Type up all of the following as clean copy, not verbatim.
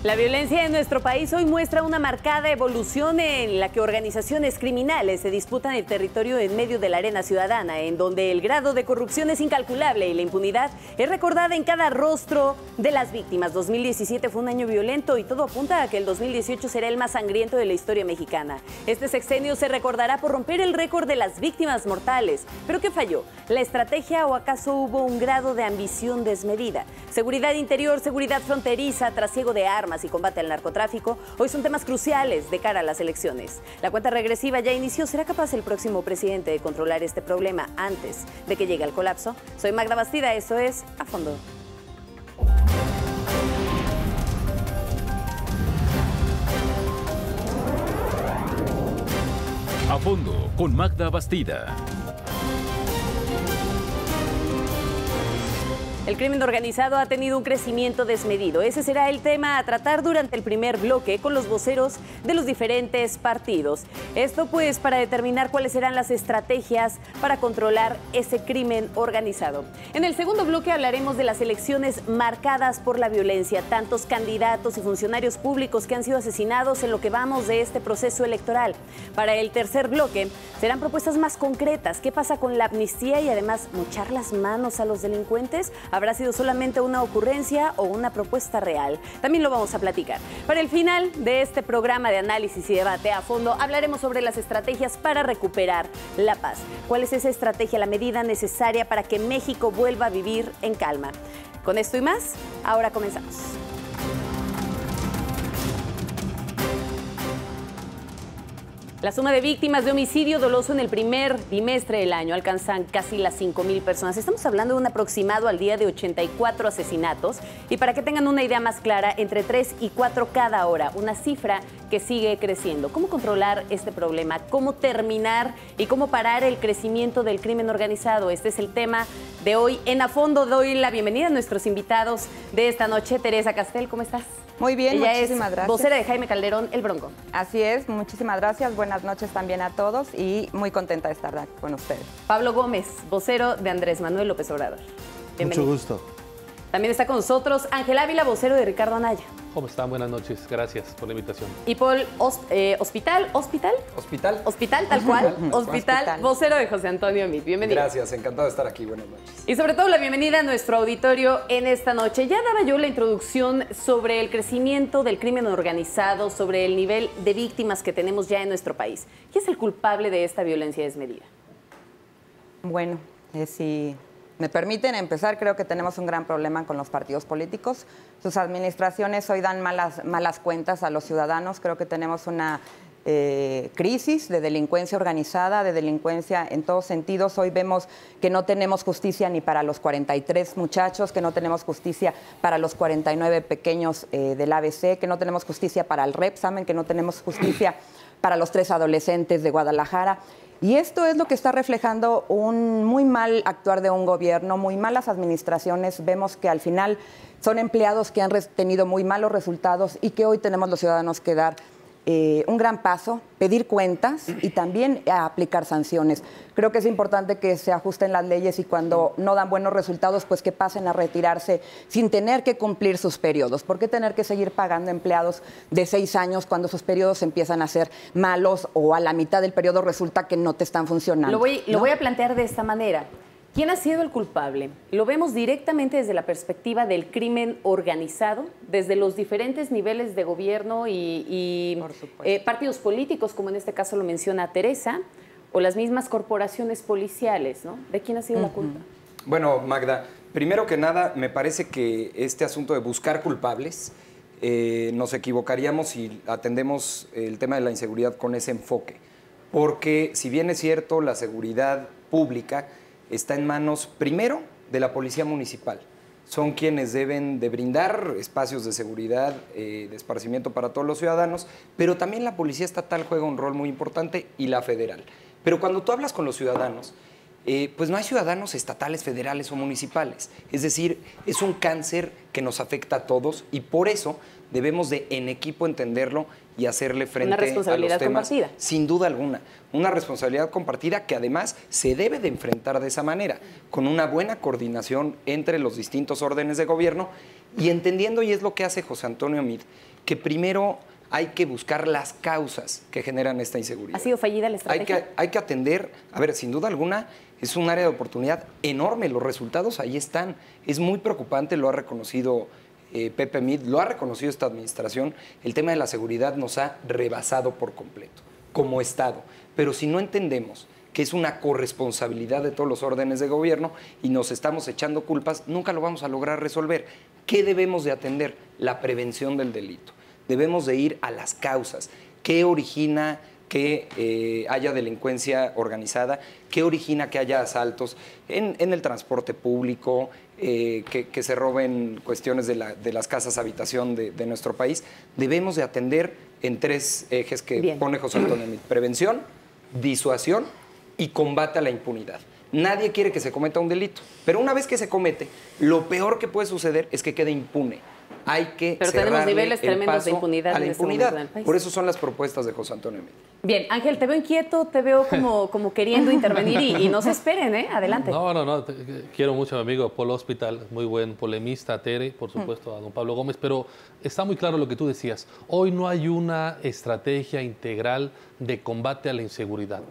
La violencia en nuestro país hoy muestra una marcada evolución en la que organizaciones criminales se disputan el territorio en medio de la arena ciudadana, en donde el grado de corrupción es incalculable y la impunidad es recordada en cada rostro de las víctimas. 2017 fue un año violento y todo apunta a que el 2018 será el más sangriento de la historia mexicana. Este sexenio se recordará por romper el récord de las víctimas mortales. ¿Pero qué falló? ¿La estrategia o acaso hubo un grado de ambición desmedida? Seguridad interior, seguridad fronteriza, trasiego de armas y combate al narcotráfico hoy son temas cruciales de cara a las elecciones. La cuenta regresiva ya inició. ¿Será capaz el próximo presidente de controlar este problema antes de que llegue al colapso? Soy Magda Bastida, esto es A Fondo. A Fondo con Magda Bastida. El crimen organizado ha tenido un crecimiento desmedido. Ese será el tema a tratar durante el primer bloque con los voceros de los diferentes partidos. Esto pues para determinar cuáles serán las estrategias para controlar ese crimen organizado. En el segundo bloque hablaremos de las elecciones marcadas por la violencia, tantos candidatos y funcionarios públicos que han sido asesinados en lo que vamos de este proceso electoral. Para el tercer bloque serán propuestas más concretas. ¿Qué pasa con la amnistía y además mochar las manos a los delincuentes? ¿Habrá sido solamente una ocurrencia o una propuesta real? También lo vamos a platicar. Para el final de este programa de análisis y debate a fondo, hablaremos sobre las estrategias para recuperar la paz. ¿Cuál es esa estrategia, la medida necesaria para que México vuelva a vivir en calma? Con esto y más, ahora comenzamos. La suma de víctimas de homicidio doloso en el primer bimestre del año alcanzan casi las 5,000 personas. Estamos hablando de un aproximado al día de 84 asesinatos y para que tengan una idea más clara, entre 3 y 4 cada hora, una cifra que sigue creciendo. ¿Cómo controlar este problema? ¿Cómo terminar y cómo parar el crecimiento del crimen organizado? Este es el tema de hoy en A Fondo. Doy la bienvenida a nuestros invitados de esta noche. Teresa Castel, ¿cómo estás? Muy bien, Ella muchísimas es gracias. Vocera de Jaime Calderón, El Bronco. Así es, muchísimas gracias. Buenas noches también a todos y muy contenta de estar aquí con ustedes. Pablo Gómez, vocero de Andrés Manuel López Obrador. Bienvenido. Mucho gusto. También está con nosotros Ángel Ávila, vocero de Ricardo Anaya. ¿Cómo están? Buenas noches. Gracias por la invitación. Y Paul Hospital, tal cual, Hospital, vocero de José Antonio Meade. Bienvenido. Gracias, encantado de estar aquí. Buenas noches. Y sobre todo la bienvenida a nuestro auditorio en esta noche. Ya daba yo la introducción sobre el crecimiento del crimen organizado, sobre el nivel de víctimas que tenemos ya en nuestro país. ¿Quién es el culpable de esta violencia desmedida? Bueno, si me permiten empezar, creo que tenemos un gran problema con los partidos políticos. Sus administraciones hoy dan malas cuentas a los ciudadanos. Creo que tenemos una crisis de delincuencia organizada, de delincuencia en todos sentidos. Hoy vemos que no tenemos justicia ni para los 43 muchachos, que no tenemos justicia para los 49 pequeños del ABC, que no tenemos justicia para el Repsamen, que no tenemos justicia para los 3 adolescentes de Guadalajara. Y esto es lo que está reflejando un muy mal actuar de un gobierno, muy malas administraciones. Vemos que al final son empleados que han tenido muy malos resultados y que hoy tenemos los ciudadanos que dar un gran paso, pedir cuentas y también aplicar sanciones. Creo que es importante que se ajusten las leyes y cuando no dan buenos resultados, pues que pasen a retirarse sin tener que cumplir sus periodos. ¿Por qué tener que seguir pagando empleados de 6 años cuando sus periodos empiezan a ser malos o a la mitad del periodo resulta que no te están funcionando? Lo voy a plantear de esta manera. ¿Quién ha sido el culpable? Lo vemos directamente desde la perspectiva del crimen organizado, desde los diferentes niveles de gobierno y partidos políticos, como en este caso lo menciona Teresa, o las mismas corporaciones policiales, ¿no? ¿De quién ha sido la culpa? Bueno, Magda, primero que nada, me parece que este asunto de buscar culpables, nos equivocaríamos si atendemos el tema de la inseguridad con ese enfoque. Porque si bien es cierto, la seguridad pública está en manos, primero, de la Policía Municipal. Son quienes deben de brindar espacios de seguridad, de esparcimiento para todos los ciudadanos, pero también la Policía Estatal juega un rol muy importante y la federal. Pero cuando tú hablas con los ciudadanos, pues no hay ciudadanos estatales, federales o municipales. Es decir, es un cáncer que nos afecta a todos y por eso debemos de en equipo entenderlo y hacerle frente a los temas. Compartida. Sin duda alguna, una responsabilidad compartida que además se debe de enfrentar de esa manera, con una buena coordinación entre los distintos órdenes de gobierno y entendiendo, y es lo que hace José Antonio Meade, que primero hay que buscar las causas que generan esta inseguridad. ¿Ha sido fallida la estrategia? Hay que atender, a ver, sin duda alguna, es un área de oportunidad enorme, los resultados ahí están. Es muy preocupante, lo ha reconocido Pepe Meade, lo ha reconocido esta administración, el tema de la seguridad nos ha rebasado por completo, como Estado. Pero si no entendemos que es una corresponsabilidad de todos los órdenes de gobierno y nos estamos echando culpas, nunca lo vamos a lograr resolver. ¿Qué debemos de atender? La prevención del delito. Debemos de ir a las causas. ¿Qué origina que haya delincuencia organizada? ¿Qué origina que haya asaltos en el transporte público? Que se roben cuestiones de las casas habitación de nuestro país. Debemos de atender en 3 ejes que pone José Antonio Meade: prevención, disuasión y combate a la impunidad. Nadie quiere que se cometa un delito, pero una vez que se comete, lo peor que puede suceder es que quede impune. Hay que pero tenemos niveles tremendos de impunidad a la impunidad. En el país. Por eso son las propuestas de José Antonio Meade. Bien, Ángel, te veo inquieto, te veo como queriendo intervenir y no se esperen, ¿eh? Adelante. No. Quiero mucho a mi amigo Paul Hospital, muy buen polemista, a Tere, por supuesto, a don Pablo Gómez, pero está muy claro lo que tú decías. Hoy no hay una estrategia integral de combate a la inseguridad.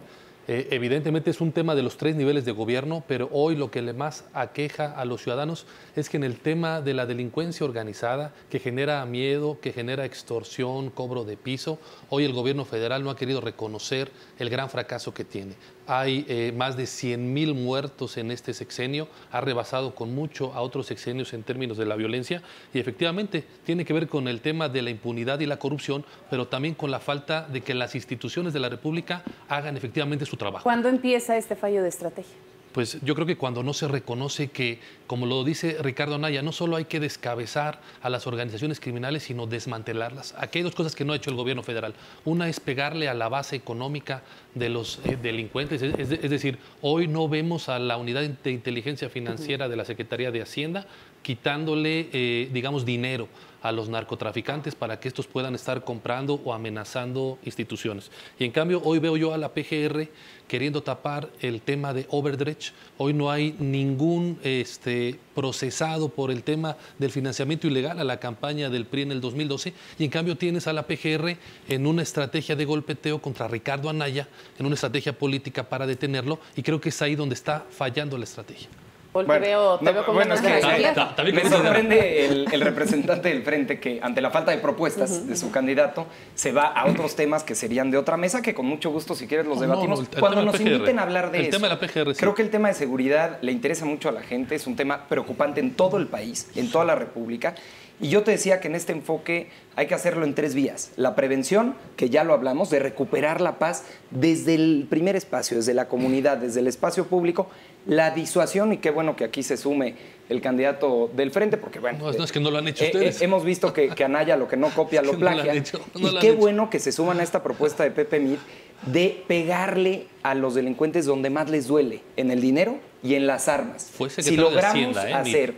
Evidentemente es un tema de los 3 niveles de gobierno, pero hoy lo que le más aqueja a los ciudadanos es que en el tema de la delincuencia organizada, que genera miedo, que genera extorsión, cobro de piso, hoy el gobierno federal no ha querido reconocer el gran fracaso que tiene. Hay más de 100,000 muertos en este sexenio, ha rebasado con mucho a otros sexenios en términos de la violencia y efectivamente tiene que ver con el tema de la impunidad y la corrupción, pero también con la falta de que las instituciones de la República hagan efectivamente su trabajo. ¿Cuándo empieza este fallo de estrategia? Pues yo creo que cuando no se reconoce que, como lo dice Ricardo Anaya, no solo hay que descabezar a las organizaciones criminales, sino desmantelarlas. Aquí hay 2 cosas que no ha hecho el gobierno federal. Una es pegarle a la base económica de los delincuentes. Es decir, hoy no vemos a la unidad de inteligencia financiera de la Secretaría de Hacienda quitándole, digamos, dinero a los narcotraficantes para que estos puedan estar comprando o amenazando instituciones. Y en cambio, hoy veo yo a la PGR queriendo tapar el tema de Overdrecht. Hoy no hay ningún procesado por el tema del financiamiento ilegal a la campaña del PRI en el 2012 y en cambio tienes a la PGR en una estrategia de golpeteo contra Ricardo Anaya, en una estrategia política para detenerlo y creo que es ahí donde está fallando la estrategia. Bueno, te veo como es que me sorprende el representante del Frente que ante la falta de propuestas de su candidato se va a otros temas que serían de otra mesa que con mucho gusto si quieres los debatimos. Cuando nos inviten a hablar de eso. El tema de la PGR, sí. Creo que el tema de seguridad le interesa mucho a la gente, es un tema preocupante en todo el país, en toda la República. Y yo te decía que en este enfoque hay que hacerlo en 3 vías. La prevención, que ya lo hablamos, de recuperar la paz desde el primer espacio, desde la comunidad, desde el espacio público. La disuasión, y qué bueno que aquí se sume el candidato del Frente, porque bueno... No, es que no lo han hecho ustedes. Hemos visto que Anaya lo que no copia lo plagia. Y qué bueno que se suman a esta propuesta de Pepe Meade de pegarle a los delincuentes donde más les duele, en el dinero y en las armas. Si logramos hacer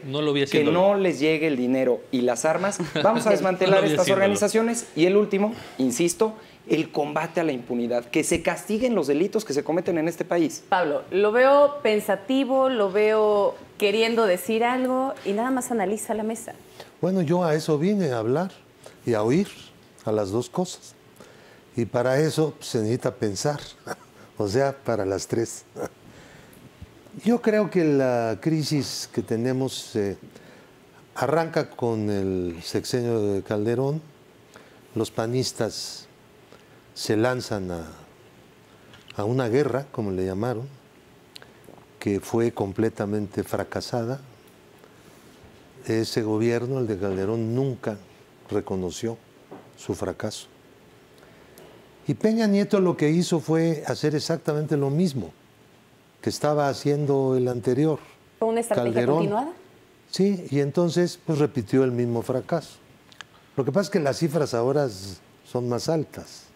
que no les llegue el dinero y las armas, vamos a desmantelar estas organizaciones. Y el último, insisto, el combate a la impunidad, que se castiguen los delitos que se cometen en este país. Pablo, lo veo pensativo, lo veo queriendo decir algo y nada más analiza la mesa. Bueno, yo a eso vine a hablar y a oír, a las 2 cosas. Y para eso se necesita pensar, o sea, para las 3. Yo creo que la crisis que tenemos arranca con el sexenio de Calderón. Los panistas se lanzan a una guerra, como le llamaron, que fue completamente fracasada. Ese gobierno, el de Calderón, nunca reconoció su fracaso. Y Peña Nieto lo que hizo fue hacer exactamente lo mismo que estaba haciendo el anterior. ¿Fue una estrategia Calderón, continuada? Sí, y entonces pues repitió el mismo fracaso. Lo que pasa es que las cifras ahora son más altas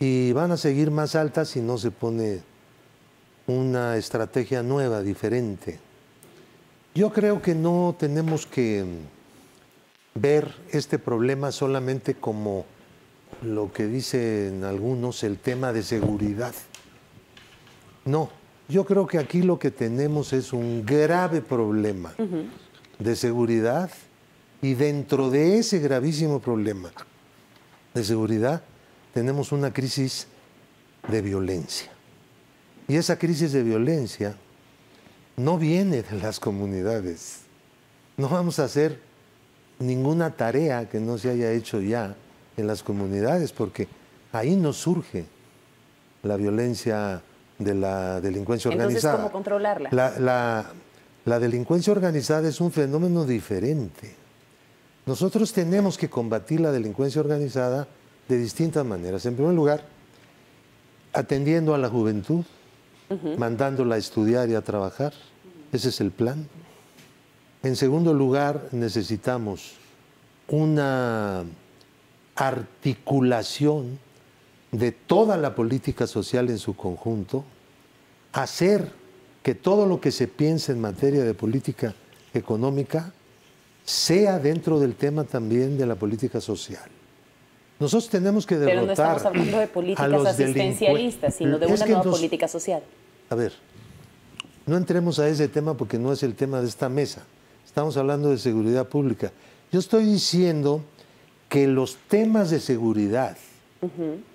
y van a seguir más altas si no se pone una estrategia nueva, diferente. Yo creo que no tenemos que ver este problema solamente como lo que dicen algunos, el tema de seguridad. No, yo creo que aquí lo que tenemos es un grave problema de seguridad, y dentro de ese gravísimo problema de seguridad tenemos una crisis de violencia. Y esa crisis de violencia no viene de las comunidades. No vamos a hacer ninguna tarea que no se haya hecho ya en las comunidades, porque ahí nos surge la violencia de la delincuencia organizada. Entonces, ¿cómo controlarla? La delincuencia organizada es un fenómeno diferente. Nosotros tenemos que combatir la delincuencia organizada de distintas maneras. En primer lugar, atendiendo a la juventud, mandándola a estudiar y a trabajar. Ese es el plan. En segundo lugar, necesitamos una articulación de toda la política social en su conjunto, hacer que todo lo que se piense en materia de política económica sea dentro del tema también de la política social. Nosotros tenemos que derrotar. Pero no estamos hablando de políticas asistencialistas, sino de una nueva política social. A ver, no entremos a ese tema porque no es el tema de esta mesa. Estamos hablando de seguridad pública. Yo estoy diciendo que los temas de seguridad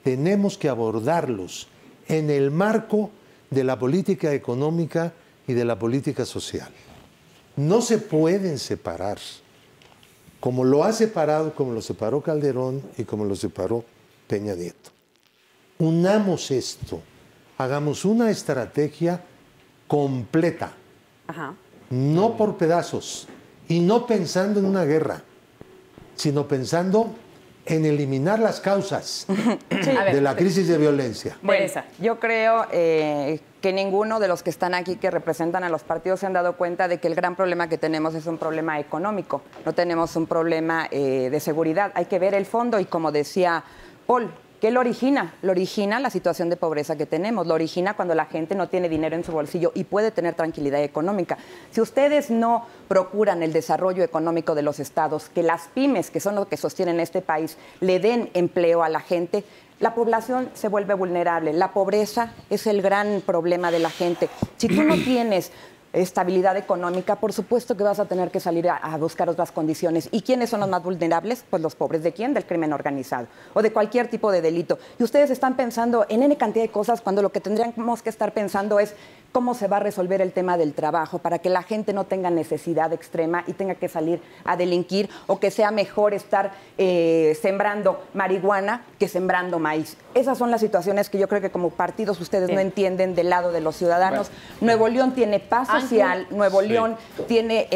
tenemos que abordarlos en el marco de la política económica y de la política social. No se pueden separar, como lo ha separado, como lo separó Calderón y como lo separó Peña Nieto. Unamos esto, hagamos una estrategia completa, no por pedazos, y no pensando en una guerra, sino pensando en eliminar las causas de la crisis de violencia. Bueno, yo creo que ninguno de los que están aquí, que representan a los partidos, se han dado cuenta de que el gran problema que tenemos es un problema económico. No tenemos un problema de seguridad. Hay que ver el fondo y, como decía Paul, ¿qué lo origina? Lo origina la situación de pobreza que tenemos. Lo origina cuando la gente no tiene dinero en su bolsillo y puede tener tranquilidad económica. Si ustedes no procuran el desarrollo económico de los estados, que las pymes, que son los que sostienen este país, le den empleo a la gente, la población se vuelve vulnerable. La pobreza es el gran problema de la gente. Si tú no tienes estabilidad económica, por supuesto que vas a tener que salir a buscar otras condiciones. ¿Y quiénes son los más vulnerables? Pues los pobres. ¿De quién? Del crimen organizado o de cualquier tipo de delito. Y ustedes están pensando en N cantidad de cosas cuando lo que tendríamos que estar pensando es cómo se va a resolver el tema del trabajo para que la gente no tenga necesidad extrema y tenga que salir a delinquir, o que sea mejor estar sembrando marihuana que sembrando maíz. Esas son las situaciones que yo creo que como partidos ustedes no entienden del lado de los ciudadanos. Bueno. Nuevo León tiene paz social, Nuevo León tiene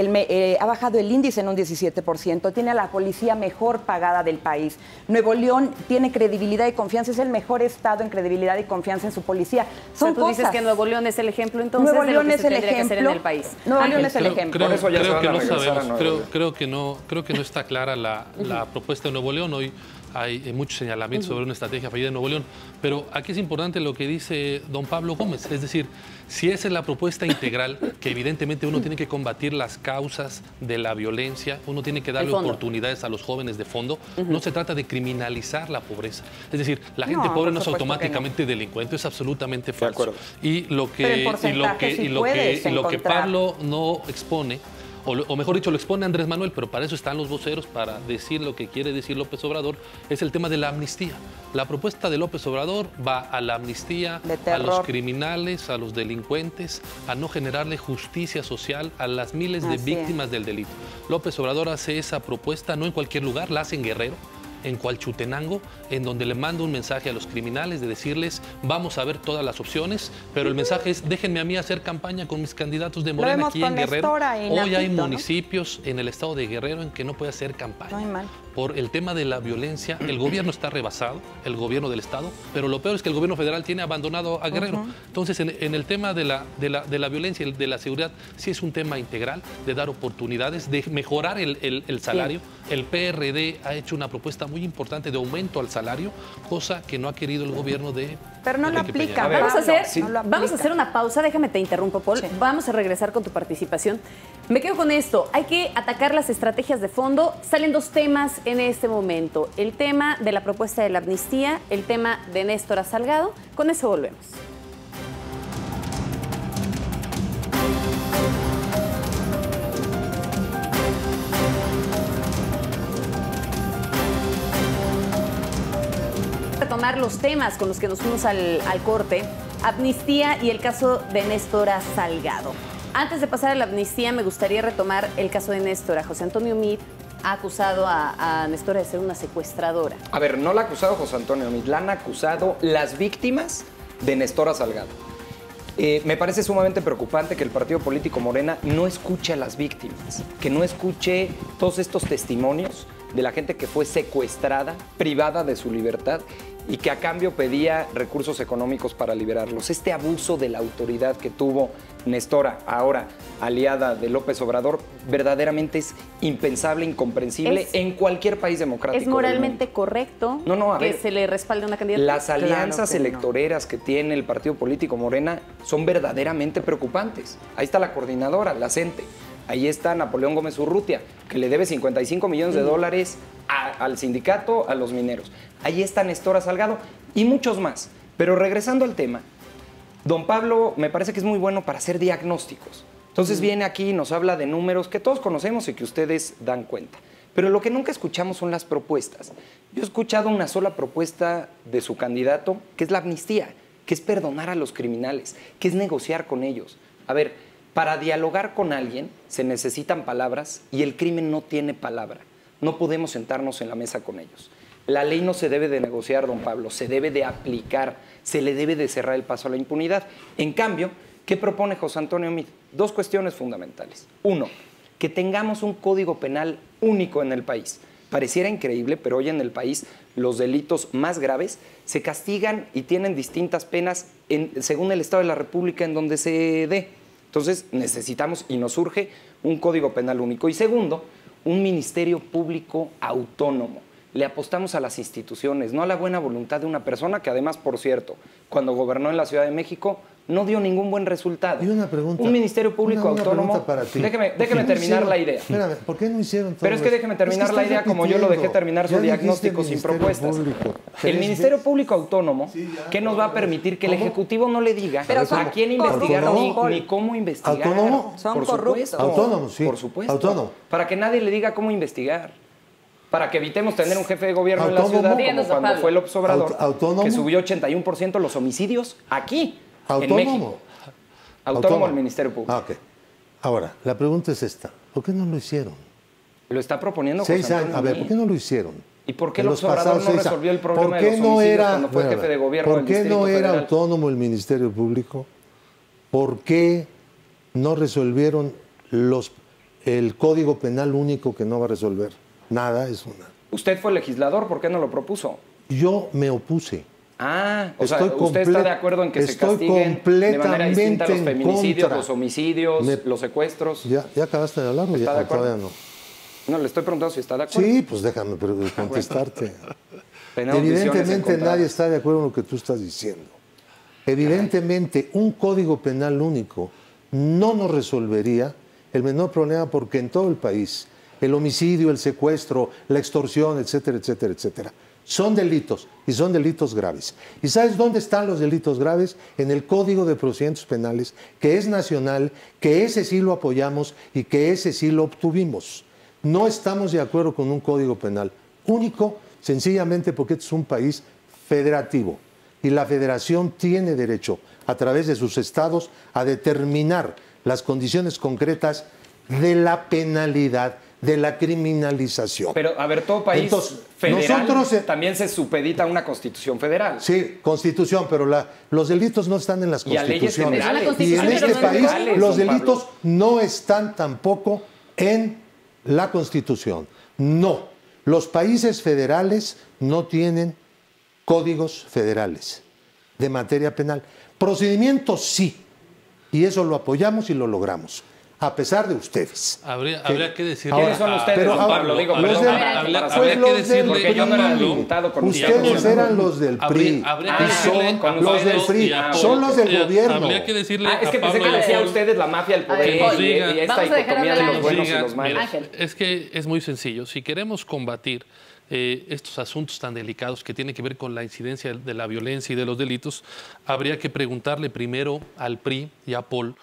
ha bajado el índice en un 17%, tiene a la policía mejor pagada del país. Nuevo León tiene credibilidad y confianza, es el mejor estado en credibilidad y confianza en su policía. Son tú dices que Nuevo León es el ejemplo entonces Nuevo León de lo que es se el tendría ejemplo. que hacer en el país. Nuevo León es el ejemplo. Creo que no sabemos. Creo que no está clara la propuesta de Nuevo León. Hoy hay muchos señalamientos sobre una estrategia fallida de Nuevo León. Pero aquí es importante lo que dice don Pablo Gómez. Es decir, si esa es la propuesta integral, que evidentemente uno tiene que combatir las causas de la violencia, uno tiene que darle oportunidades a los jóvenes de fondo. No se trata de criminalizar la pobreza. Es decir, la gente pobre no es automáticamente delincuente, es absolutamente falso. Y lo que Pablo no expone, o mejor dicho, lo expone Andrés Manuel, pero para eso están los voceros, para decir lo que quiere decir López Obrador, es el tema de la amnistía. La propuesta de López Obrador va a la amnistía, a los criminales, a los delincuentes, a no generarle justicia social a las miles de víctimas del delito. López Obrador hace esa propuesta no en cualquier lugar, la hace en Guerrero, en Coalchutenango, en donde le manda un mensaje a los criminales de decirles, vamos a ver todas las opciones, pero el mensaje es, déjenme a mí hacer campaña con mis candidatos de Morena aquí en Guerrero. Hoy hay municipios en el estado de Guerrero en que no puede hacer campaña. por el tema de la violencia. El gobierno está rebasado, el gobierno del Estado, pero lo peor es que el gobierno federal tiene abandonado a Guerrero. Entonces, en el tema de la violencia y de la seguridad, sí es un tema integral, de dar oportunidades, de mejorar el salario. Sí. El PRD ha hecho una propuesta muy importante de aumento al salario, cosa que no ha querido el gobierno de... Pero no lo aplica. Vamos a hacer una pausa, déjame te interrumpo, Paul. Sí. Vamos a regresar con tu participación. Me quedo con esto, hay que atacar las estrategias de fondo. Salen dos temas en este momento. El tema de la propuesta de la amnistía, el tema de Néstor Salgado. Con eso volvemos. Retomar los temas con los que nos fuimos al corte, amnistía y el caso de Néstor Salgado. Antes de pasar a la amnistía, me gustaría retomar el caso de Néstor. José Antonio Meade ha acusado a Néstor de ser una secuestradora. A ver, no la ha acusado José Antonio Meade, la han acusado las víctimas de Néstor Salgado. Me parece sumamente preocupante que el partido político Morena no escuche a las víctimas, que no escuche todos estos testimonios de la gente que fue secuestrada, privada de su libertad y que a cambio pedía recursos económicos para liberarlos. Este abuso de la autoridad que tuvo Néstora, ahora aliada de López Obrador, verdaderamente es impensable, incomprensible en cualquier país democrático. ¿Es moralmente correcto que se le respalde una candidata? Las alianzas electoreras que tiene el partido político Morena son verdaderamente preocupantes. Ahí está la coordinadora, la CENTE. Ahí está Napoleón Gómez Urrutia, que le debe 55 millones de dólares al sindicato, a los mineros. Ahí está Néstor Salgado y muchos más. Pero regresando al tema, don Pablo me parece que es muy bueno para hacer diagnósticos. Entonces viene aquí y nos habla de números que todos conocemos y que ustedes dan cuenta. Pero lo que nunca escuchamos son las propuestas. Yo he escuchado una sola propuesta de su candidato, que es la amnistía, que es perdonar a los criminales, que es negociar con ellos. A ver, para dialogar con alguien se necesitan palabras y el crimen no tiene palabra. No podemos sentarnos en la mesa con ellos. La ley no se debe de negociar, don Pablo, se debe de aplicar, se le debe de cerrar el paso a la impunidad. En cambio, ¿qué propone José Antonio Meade? Dos cuestiones fundamentales. Uno, que tengamos un código penal único en el país. Pareciera increíble, pero hoy en el país los delitos más graves se castigan y tienen distintas penas según el Estado de la República en donde se dé. Entonces necesitamos y nos surge un código penal único. Y segundo, un ministerio público autónomo. Le apostamos a las instituciones, no a la buena voluntad de una persona que además, por cierto, cuando gobernó en la Ciudad de México, no dio ningún buen resultado. Y una pregunta. Un ministerio público autónomo. Para ti. Déjeme terminar la idea. Espérame, ¿por qué no hicieron todo? Pero es que déjeme terminar la idea como yo lo dejé terminar su diagnóstico sin propuestas. El Ministerio Público Autónomo, ¿qué nos va a permitir que el Ejecutivo no le diga a quién investigar ni cómo investigar? ¿Autónomo? Son corruptos. Autónomo, sí. Por supuesto. Autónomo. Para que nadie le diga cómo investigar. Para que evitemos tener un jefe de gobierno en la ciudad como cuando fue López Obrador, que subió 81% los homicidios aquí, en México. Autónomo el Ministerio Público. Ok. Ahora, la pregunta es esta. ¿Por qué no lo hicieron? Lo está proponiendo José Antonio. A ver, ¿por qué no lo hicieron? ¿Y por qué López Obrador no resolvió el problema de los homicidios cuando fue jefe de gobierno del Distrito Federal? ¿Por qué no era autónomo el Ministerio Público? ¿Por qué no resolvieron el Código Penal único que no va a resolver? Nada, es una. Usted fue legislador, ¿por qué no lo propuso? Yo me opuse. O sea, ¿usted está de acuerdo en que se castiguen de manera distinta los feminicidios, los homicidios, los secuestros? ¿Ya acabaste de hablar o ya todavía no? No, le estoy preguntando si está de acuerdo. Sí, pues déjame contestarte. Evidentemente nadie está de acuerdo en lo que tú estás diciendo. Evidentemente un código penal único no nos resolvería el menor problema porque en todo el país el homicidio, el secuestro, la extorsión, etcétera, etcétera, etcétera, son delitos y son delitos graves. ¿Y sabes dónde están los delitos graves? En el Código de Procedimientos Penales, que es nacional, que ese sí lo apoyamos y que ese sí lo obtuvimos. No estamos de acuerdo con un código penal único, sencillamente porque este es un país federativo y la federación tiene derecho, a través de sus estados, a determinar las condiciones concretas de la penalidad, de la criminalización. Pero, a ver, todo país federal también se supedita a una constitución federal. Sí, constitución, pero los delitos no están en las constituciones. Y a leyes y en este país los delitos no están tampoco en la Constitución. No. Los países federales no tienen códigos federales de materia penal. Procedimientos sí, y eso lo apoyamos y lo logramos, a pesar de ustedes. Habría que decirle... ¿Quiénes son ustedes, don Pablo? Digo, los perdón, habría que decirle... porque yo no era diputado con ustedes eran los del PRI. Habría que decirle... Los del PRI, son los del gobierno. Habría que decirle es que pensé que decía a ustedes la mafia, el poder y esta dicotomía de los buenos y los malos. Es que es muy sencillo. Si queremos combatir estos asuntos tan delicados que tienen que ver con la incidencia de la violencia y de los delitos, habría que preguntarle primero al PRI y a Paul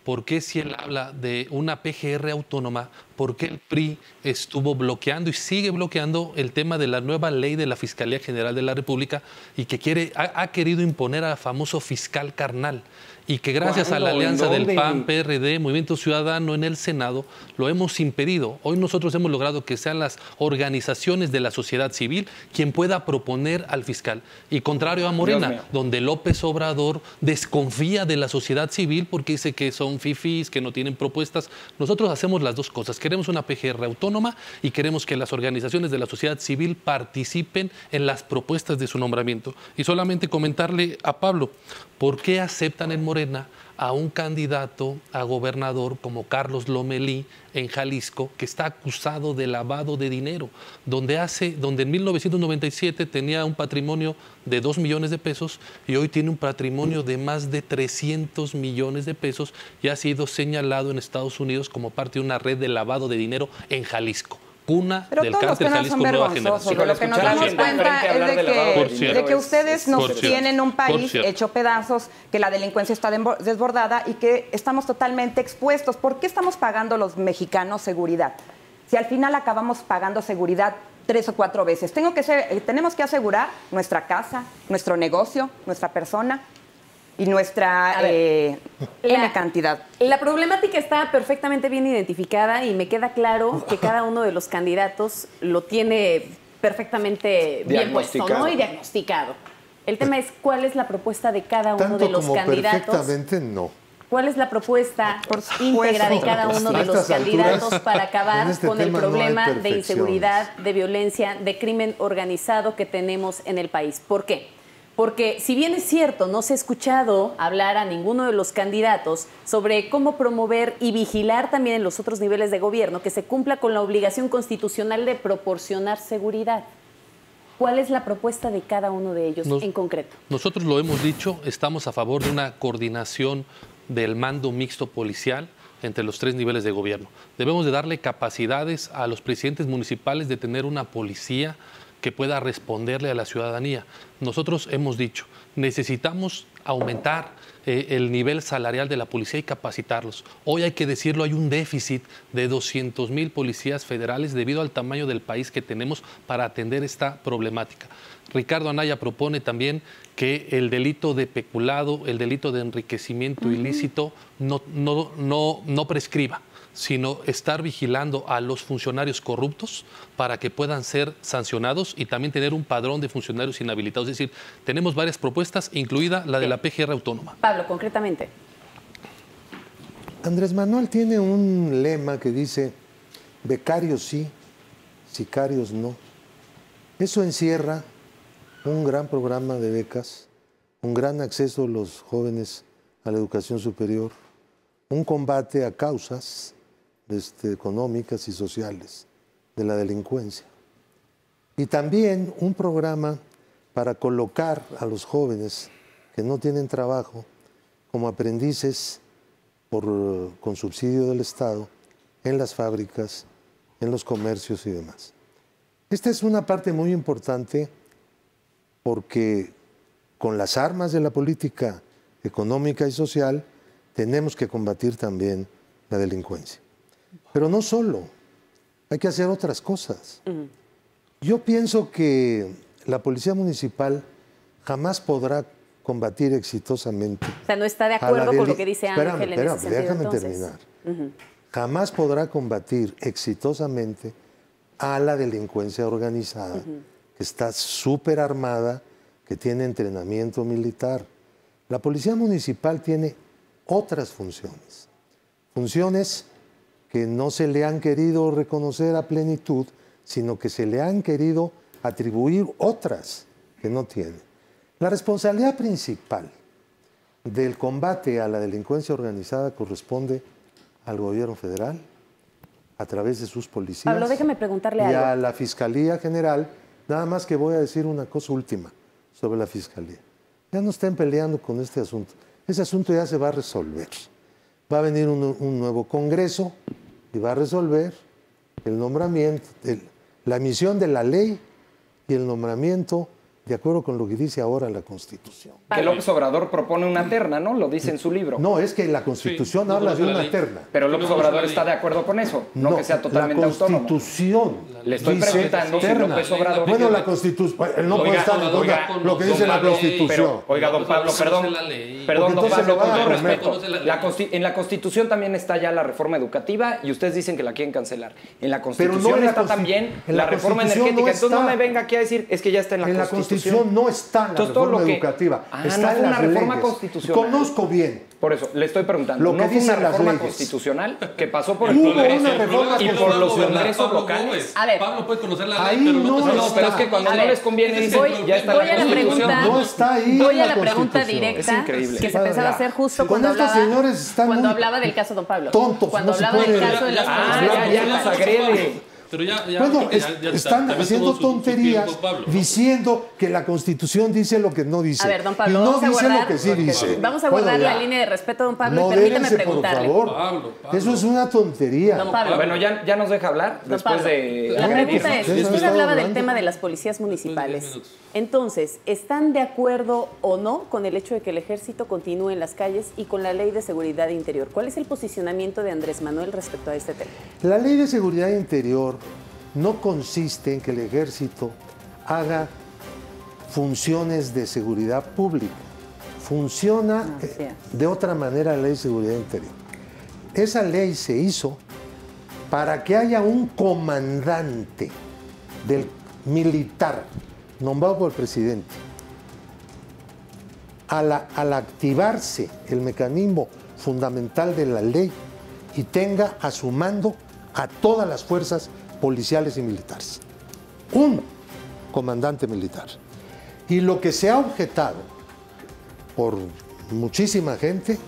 por qué, si él habla de una PGR autónoma, por qué el PRI estuvo bloqueando y sigue bloqueando el tema de la nueva ley de la Fiscalía General de la República y que ha querido imponer al famoso fiscal carnal. Y que gracias a la alianza del PAN, PRD, Movimiento Ciudadano en el Senado, lo hemos impedido. Hoy nosotros hemos logrado que sean las organizaciones de la sociedad civil quien pueda proponer al fiscal. Y contrario a Morena, donde López Obrador desconfía de la sociedad civil porque dice que son fifís, que no tienen propuestas. Nosotros hacemos las dos cosas. Queremos una PGR autónoma y queremos que las organizaciones de la sociedad civil participen en las propuestas de su nombramiento. Y solamente comentarle a Pablo, ¿por qué aceptan en Morena a un candidato a gobernador como Carlos Lomelí en Jalisco, que está acusado de lavado de dinero, donde en 1997 tenía un patrimonio de 2 millones de pesos y hoy tiene un patrimonio de más de 300 millones de pesos y ha sido señalado en Estados Unidos como parte de una red de lavado de dinero en Jalisco? Cuna del cártel Jalisco Nueva Generación. Pero lo que nos damos cuenta es de que ustedes nos tienen un país hecho pedazos, que la delincuencia está desbordada y que estamos totalmente expuestos. ¿Por qué estamos pagando los mexicanos seguridad? Si al final acabamos pagando seguridad 3 o 4 veces. Tenemos que asegurar nuestra casa, nuestro negocio, nuestra persona y nuestra cantidad. La problemática está perfectamente bien identificada y me queda claro que cada uno de los candidatos lo tiene perfectamente bien puesto, ¿no? Y diagnosticado. El tema es cuál es la propuesta de cada uno de los candidatos. Perfectamente no. ¿Cuál es la propuesta íntegra de cada uno de los candidatos para acabar con el problema de inseguridad, de violencia, de crimen organizado que tenemos en el país? ¿Por qué? Porque si bien es cierto, no se ha escuchado hablar a ninguno de los candidatos sobre cómo promover y vigilar también en los otros niveles de gobierno que se cumpla con la obligación constitucional de proporcionar seguridad. ¿Cuál es la propuesta de cada uno de ellos en concreto? Nosotros lo hemos dicho, estamos a favor de una coordinación del mando mixto policial entre los 3 niveles de gobierno. Debemos de darle capacidades a los presidentes municipales de tener una policía que pueda responderle a la ciudadanía. Nosotros hemos dicho, necesitamos aumentar el nivel salarial de la policía y capacitarlos. Hoy hay que decirlo, hay un déficit de 200,000 policías federales debido al tamaño del país que tenemos para atender esta problemática. Ricardo Anaya propone también que el delito de peculado, el delito de enriquecimiento ilícito no prescriba, sino estar vigilando a los funcionarios corruptos para que puedan ser sancionados y también tener un padrón de funcionarios inhabilitados. Es decir, tenemos varias propuestas, incluida la de la PGR autónoma. Pablo, concretamente. Andrés Manuel tiene un lema que dice, becarios sí, sicarios no. Eso encierra un gran programa de becas, un gran acceso de los jóvenes a la educación superior, un combate a causas económicas y sociales de la delincuencia. Y también un programa para colocar a los jóvenes que no tienen trabajo como aprendices con subsidio del Estado en las fábricas, en los comercios y demás. Esta es una parte muy importante porque con las armas de la política económica y social tenemos que combatir también la delincuencia. Pero no solo, hay que hacer otras cosas. Yo pienso que la Policía Municipal jamás podrá combatir exitosamente. O sea, no está de acuerdo con lo que dice Ángel en ese sentido. Déjame terminar. Jamás podrá combatir exitosamente a la delincuencia organizada, que está súper armada, que tiene entrenamiento militar. La Policía Municipal tiene otras funciones que no se le han querido reconocer a plenitud, sino que se le han querido atribuir otras que no tiene. La responsabilidad principal del combate a la delincuencia organizada corresponde al gobierno federal, a través de sus policías. Pablo, déjame preguntarle algo. Y a la Fiscalía General, nada más que voy a decir una cosa última sobre la Fiscalía. Ya no estén peleando con este asunto. Ese asunto ya se va a resolver. Va a venir un nuevo Congreso y va a resolver el nombramiento, la emisión de la ley y el nombramiento de acuerdo con lo que dice ahora la Constitución. Que López Obrador propone una terna, ¿no? Lo dice en su libro. No, es que la Constitución Sí, habla no de una ley. terna. Pero López Obrador está de acuerdo con eso, no que sea totalmente la autónomo. Constitución Le estoy dice preguntando si terna. López Obrador... Bueno, la Constitución, él no puede Oiga, estar en contra oiga, de lo que dice don la Pablo, Constitución. pero, oiga, don Pablo, perdón, Porque don entonces Pablo, le con van a todo comer. respeto, en la Constitución también está ya la reforma educativa y ustedes dicen que la quieren cancelar. En la Constitución Pero no en la está Consti- también en la la reforma Constitución energética. no Entonces no está. me venga aquí a decir, es que ya está en la Constitución. En la Constitución no está la Entonces, todo reforma lo que- educativa, Ah, está no en fue una las reforma leyes. constitucional. Conozco bien. Por eso, le estoy preguntando, Lo que ¿no fue una dicen las reforma leyes. constitucional que pasó por el Hubo Congreso una reforma y por los constitucional. congresos locales? A ver. Pablo puede conocer la ley, Ahí pero no no, No, pero es que cuando A no ver, les conviene dicen, voy, ya está voy la a la Constitución. pregunta. No está ahí Voy en a la la pregunta Constitución. directa. Es increíble. Que se pensaba hacer justo Con cuando estos hablaba, señores están cuando muy hablaba del caso Don Pablo. tontos, Cuando no se hablaba del puede- caso de las ya nos agrede. Pero ya Bueno, ya están también haciendo tuvo su tonterías tiempo, Pablo, ¿no? diciendo que la Constitución dice lo que no dice. A ver, don Pablo, y no vamos a dice guardar, lo que sí dice. Vamos a Bueno, guardar ya. la línea de respeto, don Pablo, y permítame Modérense, preguntarle. por favor. Pablo. Eso es una tontería. Don Pablo. Bueno, ya nos deja hablar Don después Pablo, de la pregunta agredirnos. es, Ustedes han usted estado hablaba del hablando. tema de las policías municipales. 10 minutos. Entonces, ¿están de acuerdo o no con el hecho de que el ejército continúe en las calles y con la ley de seguridad interior? ¿Cuál es el posicionamiento de Andrés Manuel respecto a este tema? La ley de seguridad interior no consiste en que el ejército haga funciones de seguridad pública. Funciona Así es. de otra manera la ley de seguridad interior. Esa ley se hizo para que haya un comandante del militar nombrado por el presidente. Al activarse el mecanismo fundamental de la ley y tenga a su mando a todas las fuerzas policiales y militares. Un comandante militar. Y lo que se ha objetado por muchísima gente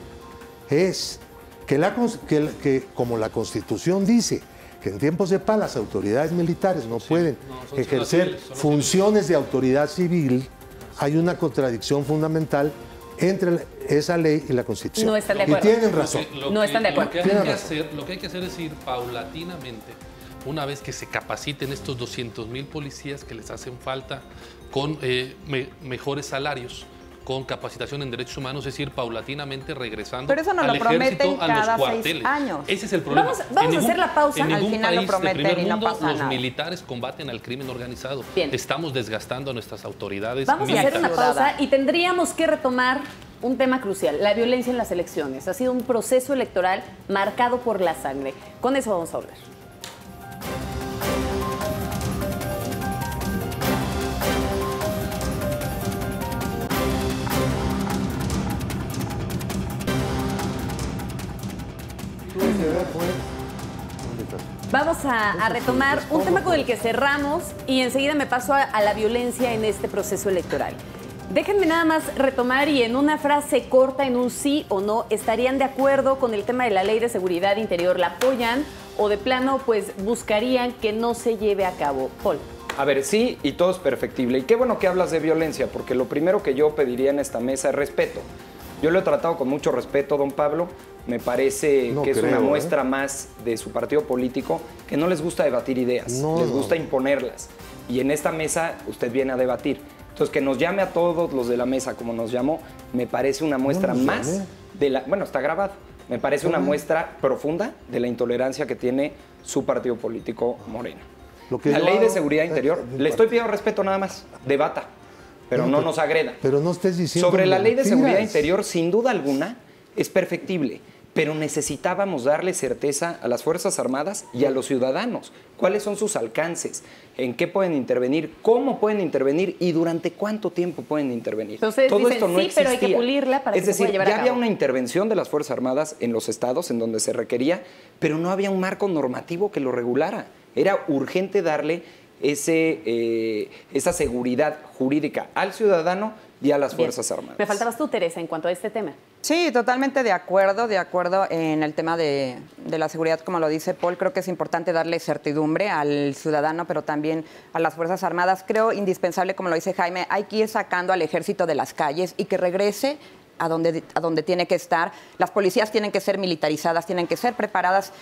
es que como la Constitución dice que en tiempos de paz las autoridades militares no pueden son ejercer civiles, son funciones de autoridad civil, hay una contradicción fundamental entre esa ley y la Constitución. No están de Y acuerdo. tienen razón. No están de acuerdo. Lo que hay que hacer es ir paulatinamente, una vez que se capaciten estos 200,000 policías que les hacen falta, con mejores salarios, con capacitación en derechos humanos, es ir paulatinamente regresando Pero eso nos al lo prometen ejército, a los cada 6 cuarteles. años. Ese es el problema. Vamos a hacer la pausa. En ningún Al final lo país de prometen primer y no mundo, pasa los nada. militares combaten al crimen organizado. Bien. Estamos desgastando a nuestras autoridades Vamos a hacer militares. una pausa y tendríamos que retomar un tema crucial, la violencia en las elecciones. Ha sido un proceso electoral marcado por la sangre. Con eso vamos a hablar. Vamos a retomar un tema con el que cerramos y enseguida me paso a la violencia en este proceso electoral. Déjenme nada más retomar y en una frase corta, en un sí o no, ¿estarían de acuerdo con el tema de la Ley de Seguridad Interior? ¿La apoyan o de plano pues buscarían que no se lleve a cabo? Paul. A ver, sí, y todo es perfectible. Y qué bueno que hablas de violencia, porque lo primero que yo pediría en esta mesa es respeto. Yo lo he tratado con mucho respeto, don Pablo. Me parece No que es creo, una muestra más de su partido político que no les gusta debatir ideas, No, les no. gusta imponerlas. Y en esta mesa usted viene a debatir. Entonces, que nos llame a todos los de la mesa como nos llamó, me parece una muestra nos más llamé. de la... Bueno, está grabado. Me parece una muestra profunda de la intolerancia que tiene su partido político Morena. Lo que La yo ley de hago- seguridad interior, mi le estoy partido. pidiendo respeto nada más, debata, pero no nos agreda. Pero no estés diciendo Sobre la ley de seguridad mentiras. interior, sin duda alguna, es perfectible, pero necesitábamos darle certeza a las Fuerzas Armadas y a los ciudadanos. ¿Cuáles son sus alcances? ¿En qué pueden intervenir? ¿Cómo pueden intervenir? ¿Y durante cuánto tiempo pueden intervenir? Pero ustedes dicen, sí, pero hay que existía. pulirla para es que se decir, pueda llevar a ya había cabo. una intervención de las Fuerzas Armadas en los estados en donde se requería, pero no había un marco normativo que lo regulara. Era urgente darle esa seguridad jurídica al ciudadano y a las Fuerzas Armadas. Me faltabas tú, Teresa, en cuanto a este tema. Sí, totalmente de acuerdo en el tema de la seguridad, como lo dice Paul. Creo que es importante darle certidumbre al ciudadano, pero también a las Fuerzas Armadas. Creo indispensable, como lo dice Jaime, hay que ir sacando al ejército de las calles y que regrese a donde tiene que estar. Las policías tienen que ser militarizadas, tienen que ser preparadas.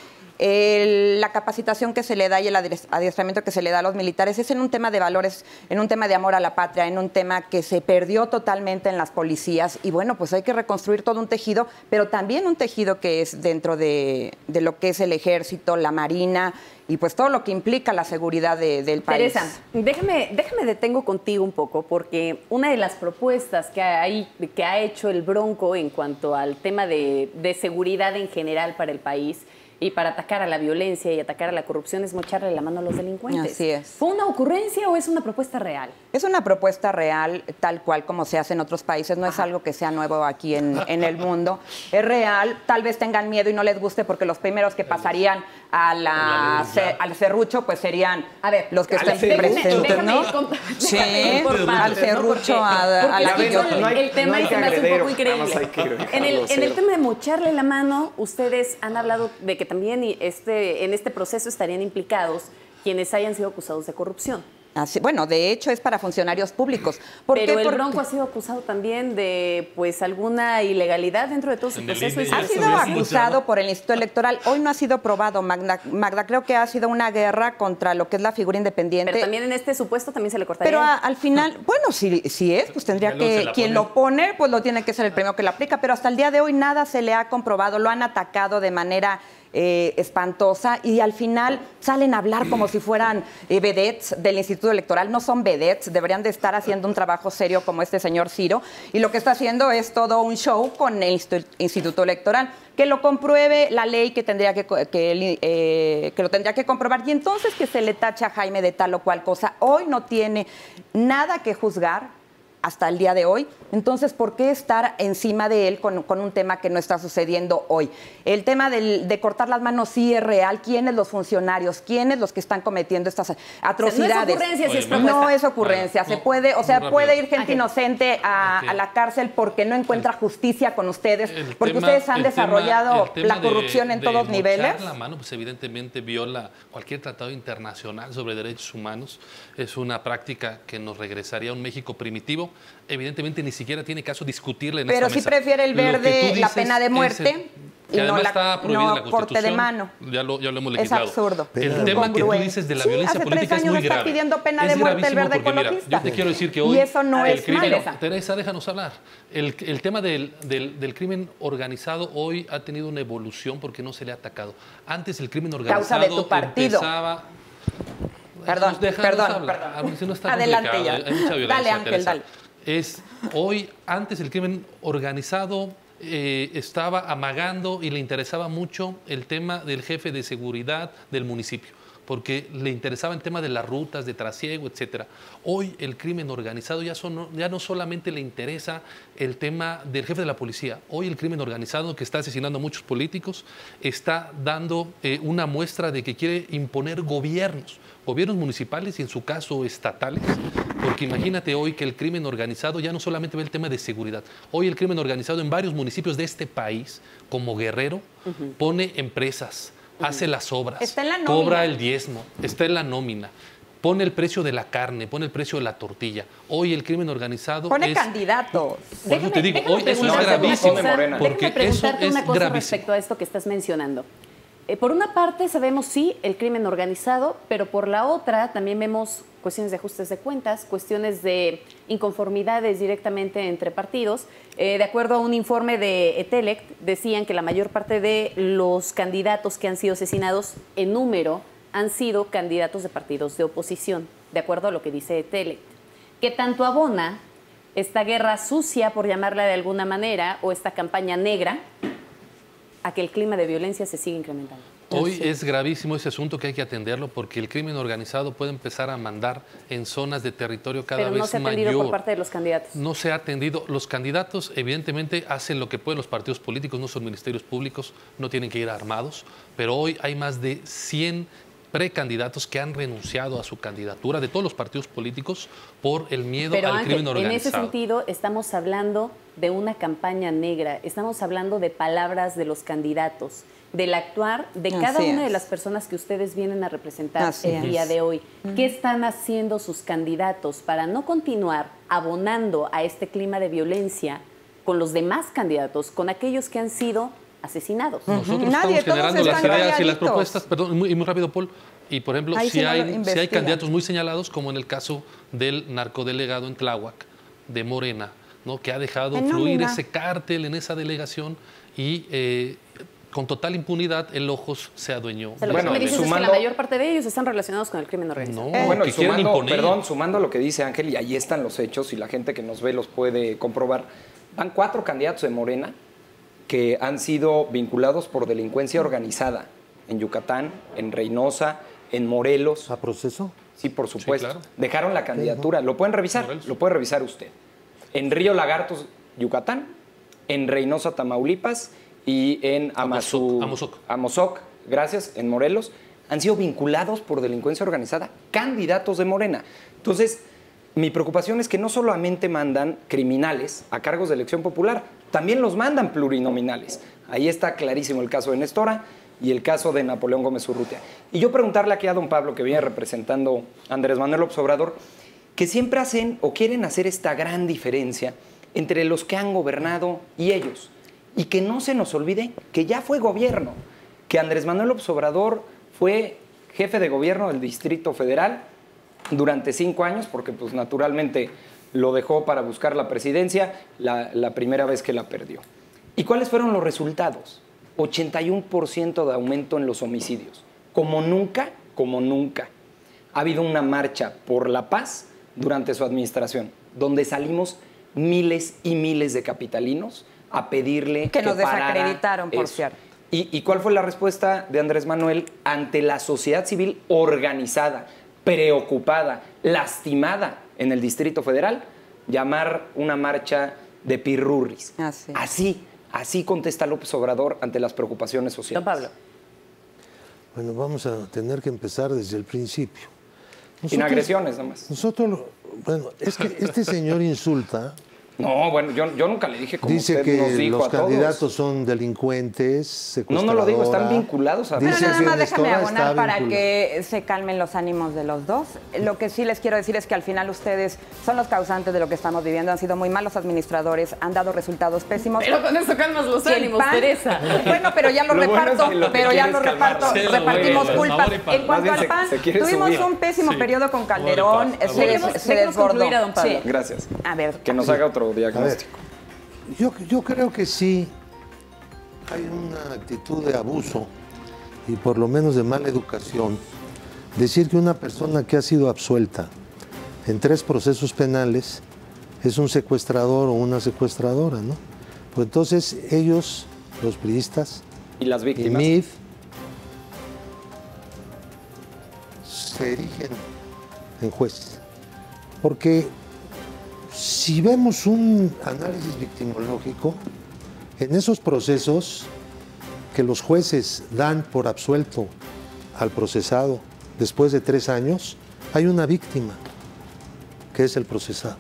La capacitación que se le da y el adiestramiento que se le da a los militares es en un tema de valores, en un tema de amor a la patria, en un tema que se perdió totalmente en las policías. Y bueno, pues hay que reconstruir todo un tejido, pero también un tejido que es dentro de lo que es el ejército, la marina y pues todo lo que implica la seguridad del país. Teresa, déjame detengo contigo un poco, porque una de las propuestas que ha hecho el Bronco en cuanto al tema de seguridad en general para el país y para atacar a la violencia y atacar a la corrupción es mocharle la mano a los delincuentes. Así es. ¿Fue una ocurrencia o es una propuesta real? Es una propuesta real, tal cual como se hace en otros países. No es algo que sea nuevo aquí en el mundo. Es real. Tal vez tengan miedo y no les guste porque los primeros que pasarían al serrucho pues serían los que estén presentes, ¿no? Sí, al serrucho, a la guillotina. El tema se me hace un poco increíble. En el tema de mocharle la mano, ustedes han hablado de que también en este proceso estarían implicados quienes hayan sido acusados de corrupción. Así, bueno, de hecho es para funcionarios públicos. Pero el Bronco ha sido acusado también de pues alguna ilegalidad dentro de todo su proceso. Ha sido acusado por el Instituto Electoral. Hoy no ha sido probado, Magda. Creo que ha sido una guerra contra lo que es la figura independiente. Pero también en este supuesto también se le cortaría. Pero al final, bueno, si es, pues tendría que, quien lo pone, pues lo tiene que ser el premio que lo aplica. Pero hasta el día de hoy nada se le ha comprobado. Lo han atacado de manera espantosa y al final salen a hablar como si fueran vedettes del Instituto Electoral. No son vedettes, deberían de estar haciendo un trabajo serio como este señor Ciro, y lo que está haciendo es todo un show con el Instituto Electoral. Que lo compruebe la ley que lo tendría que comprobar, y entonces que se le tache a Jaime de tal o cual cosa. Hoy no tiene nada que juzgar hasta el día de hoy. Entonces, ¿por qué estar encima de él con un tema que no está sucediendo hoy? El tema de cortar las manos sí es real. ¿Quiénes los funcionarios? ¿Quiénes los que están cometiendo estas atrocidades? No es ocurrencia, si es propuesta. No es ocurrencia. Puede ir gente inocente a la cárcel porque no encuentra justicia con ustedes, porque ustedes han desarrollado la corrupción en todos niveles. La mano, pues evidentemente viola cualquier tratado internacional sobre derechos humanos. Es una práctica que nos regresaría a un México primitivo. Evidentemente ni siquiera tiene caso discutirle en esta mesa. Pero sí prefiere el verde la pena de muerte y no corte de mano. Ya lo hemos legislado. Es absurdo. El tema que tú dices de la violencia política es muy grave. Está pidiendo pena de muerte el verde ecologista. Mira, yo te quiero decir que hoy... Y eso no es malo. Teresa, déjanos hablar. El tema del crimen organizado hoy ha tenido una evolución porque no se le ha atacado. Antes el crimen organizado causa de tu partido. Empezaba... Perdón. Adelante ya. Hay mucha violencia, Dale, Ángel, Teresa. dale. Antes el crimen organizado estaba amagando y le interesaba mucho el tema del jefe de seguridad del municipio, porque le interesaba el tema de las rutas, de trasiego, etcétera. Hoy el crimen organizado ya no solamente le interesa el tema del jefe de la policía. Hoy el crimen organizado, que está asesinando a muchos políticos, está dando una muestra de que quiere imponer gobiernos municipales y en su caso estatales, porque imagínate hoy que el crimen organizado ya no solamente ve el tema de seguridad. Hoy el crimen organizado en varios municipios de este país, como Guerrero, pone empresas, hace las obras, cobra el diezmo, está en la nómina, pone el precio de la carne, pone el precio de la tortilla. Hoy el crimen organizado pone candidatos. Déjame eso es gravísimo. Déjame preguntarte una cosa respecto a esto que estás mencionando. Por una parte sabemos sí el crimen organizado, pero por la otra también vemos cuestiones de ajustes de cuentas, cuestiones de inconformidades directamente entre partidos. De acuerdo a un informe de ETELEC, decían que la mayor parte de los candidatos que han sido asesinados en número han sido candidatos de partidos de oposición, de acuerdo a lo que dice ETELEC. ¿Qué tanto abona esta guerra sucia, por llamarla de alguna manera, o esta campaña negra, a que el clima de violencia se siga incrementando? Hoy es gravísimo ese asunto que hay que atenderlo porque el crimen organizado puede empezar a mandar en zonas de territorio cada vez mayor. Pero no se ha atendido por parte de los candidatos. No se ha atendido. Los candidatos evidentemente hacen lo que pueden los partidos políticos, no son ministerios públicos, no tienen que ir armados, pero hoy hay más de 100 precandidatos que han renunciado a su candidatura de todos los partidos políticos por el miedo Pero al Ángel, crimen organizado. en ese sentido estamos hablando de una campaña negra, estamos hablando de palabras de los candidatos, del actuar de cada una de las personas que ustedes vienen a representar el día de hoy. ¿Qué están haciendo sus candidatos para no continuar abonando a este clima de violencia con los demás candidatos, con aquellos que han sido asesinados? Nosotros estamos generando las ideas y las propuestas, perdón, muy rápido, Paul. Y, por ejemplo, si hay candidatos muy señalados, como en el caso del narcodelegado en Tláhuac, de Morena, ¿no?, que ha dejado fluir ese cártel en esa delegación y con total impunidad el Ojos se adueñó. Lo que me dices es que la mayor parte de ellos están relacionados con el crimen organizado. No, bueno, y sumando lo que dice Ángel, y ahí están los hechos, y la gente que nos ve los puede comprobar, van 4 candidatos de Morena que han sido vinculados por delincuencia organizada en Yucatán, en Reynosa, en Morelos. ¿A proceso? Sí, por supuesto. Sí, claro. Dejaron la candidatura. Lo pueden revisar, Morelos. lo puede revisar usted. En Río Lagartos, Yucatán, en Reynosa, Tamaulipas y en Amozoc, gracias, en Morelos, han sido vinculados por delincuencia organizada, candidatos de Morena. Entonces, mi preocupación es que no solamente mandan criminales a cargos de elección popular, también los mandan plurinominales. Ahí está clarísimo el caso de Nestora y el caso de Napoleón Gómez Urrutia. Y yo preguntarle aquí a don Pablo, que viene representando a Andrés Manuel López Obrador, que siempre hacen o quieren hacer esta gran diferencia entre los que han gobernado y ellos. Y que no se nos olvide que ya fue gobierno, que Andrés Manuel López Obrador fue jefe de gobierno del Distrito Federal durante 5 años, porque pues naturalmente lo dejó para buscar la presidencia la primera vez que la perdió. ¿Y cuáles fueron los resultados? 81% de aumento en los homicidios. Como nunca. Ha habido una marcha por la paz durante su administración, donde salimos miles y miles de capitalinos a pedirle que nos desacreditaron, por cierto. ¿Y cuál fue la respuesta de Andrés Manuel ante la sociedad civil organizada, preocupada, lastimada en el Distrito Federal? Llamar una marcha de pirurris. Así contesta López Obrador ante las preocupaciones sociales. Don Pablo. Bueno, vamos a tener que empezar desde el principio. Sin agresiones, nomás. Bueno, es que este señor insulta. No, bueno, yo nunca le dije como dice usted que nos dijo los a todos. candidatos son delincuentes, secuestradora. No lo digo, están vinculados a... Pero Dice nada que más déjame Nestora abonar está para vinculada. que se calmen los ánimos de los dos. Lo que sí les quiero decir es que al final ustedes son los causantes de lo que estamos viviendo. Han sido muy malos administradores, han dado resultados pésimos. Pero con eso calmas los ánimos, Teresa. Bueno, pero ya lo reparto, Sí, repartimos culpas. En cuanto al PAN, tuvimos un pésimo periodo con Calderón, se Déjenos concluir a don Pablo. Sí. Gracias. A ver. Que nos haga otro diagnóstico. Yo creo que sí hay una actitud de abuso y por lo menos de mala educación. Decir que una persona que ha sido absuelta en 3 procesos penales es un secuestrador o una secuestradora, ¿no? Pues entonces ellos, los priistas ¿Y las y víctimas? MID, se erigen en jueces. Porque si vemos un análisis victimológico, en esos procesos que los jueces dan por absuelto al procesado después de 3 años, hay una víctima, que es el procesado.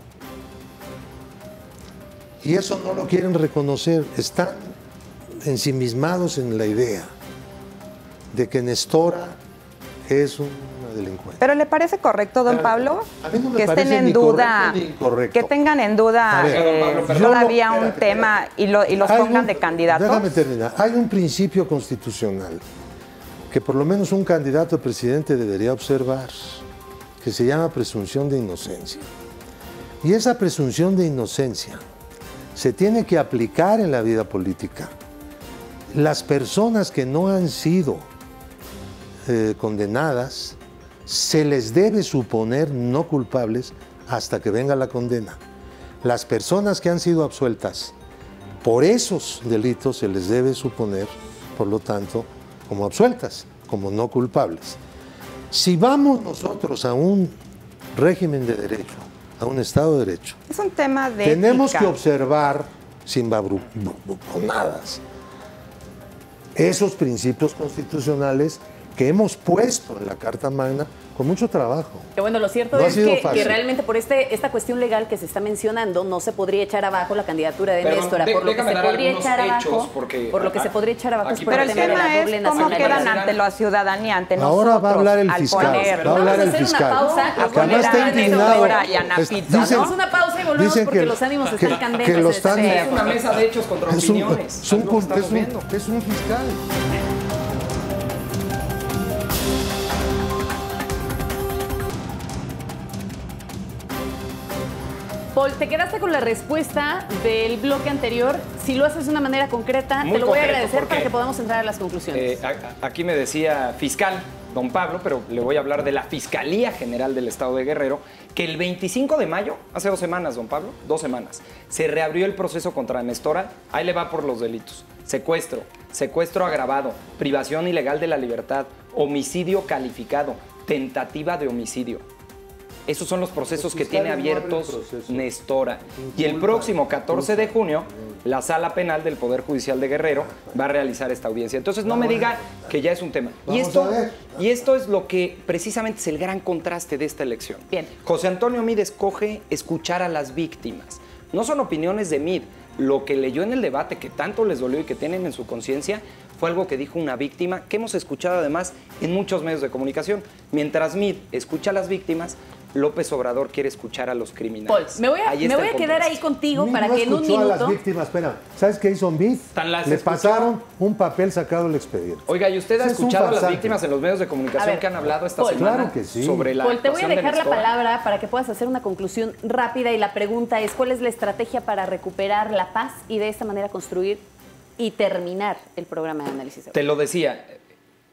Y eso no lo quieren reconocer, están ensimismados en la idea de que Nestora es una delincuente. ¿Pero le parece correcto, don Pablo, A mí no me que estén parece en ni duda, correcto ni incorrecto. que tengan en duda A ver, todavía yo no- un tema y los Hay pongan un- de candidatos? Déjame terminar. Hay un principio constitucional que por lo menos un candidato a presidente debería observar, que se llama presunción de inocencia. Y esa presunción de inocencia se tiene que aplicar en la vida política. Las personas que no han sido condenadas, se les debe suponer no culpables hasta que venga la condena. Las personas que han sido absueltas por esos delitos se les debe suponer, por lo tanto, como absueltas, como no culpables. Si vamos nosotros a un régimen de derecho, a un Estado de Derecho, Es un tema de tenemos ética. que observar sin babruconadas esos principios constitucionales que hemos puesto en la Carta Magna con mucho trabajo. Que bueno, lo cierto No es ha sido que fácil. realmente por esta cuestión legal que se está mencionando no se podría echar abajo la candidatura de Perdón, Néstora, por lo que déjame se dar podría algunos echar hechos, abajo, porque por lo que se podría echar abajo es aquí por Pero el el tema de tema la doble es cómo quedan nacionalidad. ante la ciudadanía, ante Ahora nosotros. va a hablar el al fiscal. poner- Va a hablar el Vamos a hacer una fiscal. pausa, a Que además poner está a indignado. Néstora y a Napito, Dicen- ¿no? Hacemos una pausa y volvemos dicen porque que- los ánimos que- están candentes. que lo están- Sí. Es una mesa de hechos contra Es un, opiniones. es un algo que punto- estamos viendo. es un fiscal. Paul, te quedaste con la respuesta del bloque anterior. Si lo haces de una manera concreta, Muy te lo voy a concreto, agradecer ¿por para qué? que podamos entrar a las conclusiones. Aquí me decía fiscal, don Pablo, pero le voy a hablar de la Fiscalía General del Estado de Guerrero, que el 25 de mayo, hace 2 semanas, don Pablo, 2 semanas, se reabrió el proceso contra Néstora. Ahí le va por los delitos: secuestro, secuestro agravado, privación ilegal de la libertad, homicidio calificado, tentativa de homicidio. Esos son los procesos que tiene abiertos Néstora. Y el próximo 14 de junio, la Sala Penal del Poder Judicial de Guerrero va a realizar esta audiencia. Entonces no me diga que ya es un tema. Y esto es lo que precisamente es el gran contraste de esta elección. Bien. José Antonio Meade escoge escuchar a las víctimas. No son opiniones de Meade. Lo que leyó en el debate, que tanto les dolió y que tienen en su conciencia, fue algo que dijo una víctima, que hemos escuchado además en muchos medios de comunicación. Mientras Meade escucha a las víctimas, López Obrador quiere escuchar a los Paul, criminales. me voy Ahí a está el quedar contraste. ahí contigo Ni para no que en un escuchó a las minuto... víctimas, espera. ¿Sabes qué hizo Meade? Tan las Le escuchó. pasaron un papel sacado del expediente. Oiga, ¿y usted ha Ese es un escuchado a las farsante. víctimas en los medios de comunicación A ver, que han hablado esta Paul. semana Claro que sí. sobre la Paul, te voy a actuación de dejar la Néstora? palabra para que puedas hacer una conclusión rápida y la pregunta es, ¿cuál es la estrategia para recuperar la paz y de esta manera construir y terminar el programa de análisis? Te lo decía,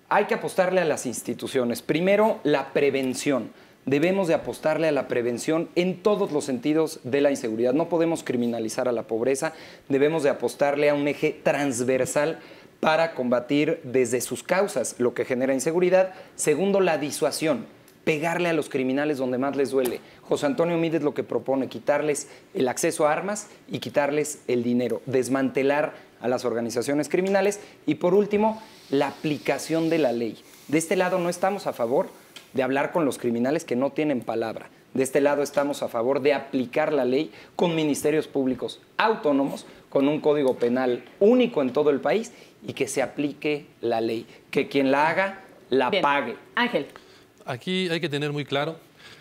hay que apostarle a las instituciones. Primero, la prevención. Debemos de apostarle a la prevención en todos los sentidos de la inseguridad. No podemos criminalizar a la pobreza, debemos de apostarle a un eje transversal para combatir desde sus causas lo que genera inseguridad. Segundo, la disuasión, pegarle a los criminales donde más les duele. José Antonio Meade es lo que propone, quitarles el acceso a armas y quitarles el dinero, desmantelar a las organizaciones criminales. Y por último, la aplicación de la ley. De este lado no estamos a favor de hablar con los criminales que no tienen palabra. De este lado estamos a favor de aplicar la ley con ministerios públicos autónomos, con un código penal único en todo el país y que se aplique la ley. Que quien la haga, la Bien. pague. Ángel. Aquí hay que tener muy claro,